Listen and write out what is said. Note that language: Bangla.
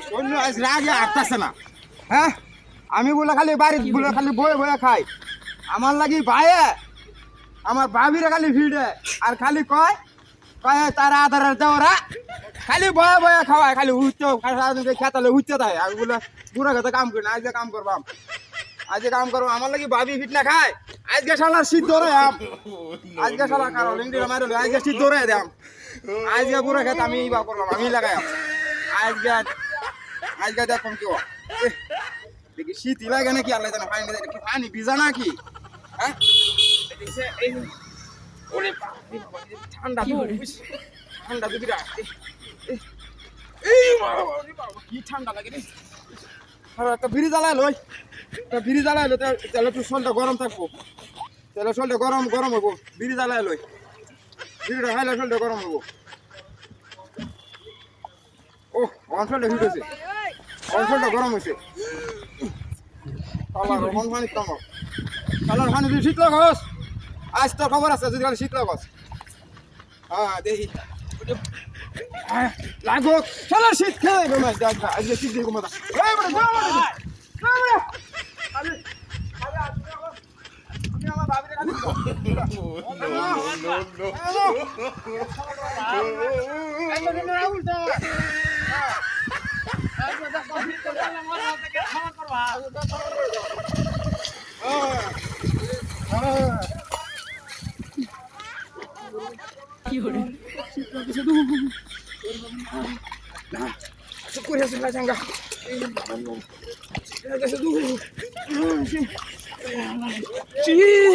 সৈন্য আজ রাগে আটতাছে না। হ্যাঁ আমি বলে খালি বাড়িতে বলে খালি বয়ে বয়ে খাই, আমার লাগি ভাইয়ে আমার ভাবিরে খালি ভিড়ে আর খালি কয় কয় তারা আধার দেওরা খালি বয়ে বয়ে খাওয়ায়, খালি উঠতে খেতালে উঠতে থাকে। আমি বলে বুড়ো খেতে কাম করি না, আজকে কাম করবাম, আজকে কাম করবো। আমার লাগি ভাবি ফিট না খায়, আজকে শালার শীত ধরে আজকে শালা কারো লিঙ্গিরা মারল, আজকে শীত ধরে দাম, আজকে বুড়ো খেতে আমি বা করলাম, আমি লাগাই আজকে আজকে দেখুন কেউ দেখি শীত লাগে নাকি আল্লাহ জানে, পানি ভিজা নাকি। হ্যাঁ ঠান্ডা ঠান্ডা কি ঠান্ডা লাগে রে। একটা ফ্রিজ জ্বালায় লই, ফ্রিজ জ্বালায় লো, তাহলে একটু শরীরটা গরম থাকবো, তাহলে শরীরটা গরম গরম হবো। ফ্রিজ জ্বালায় লই, ফ্রিজটা খাইলে শরীরটা গরম হবো। ও অঞ্চলটা হিট হয়েছে, অঞ্চলটা গরম হয়েছে। কালার পানি শীত লাগস, আজ তোর খবর আছে যদি শীত লাগস। হ্যাঁ দেখি লাগো চলো শীত খেয়ে আজকে শীত দিয়ে ঘুমাতা কি হলো করে আসলে জাঙ্গা শীত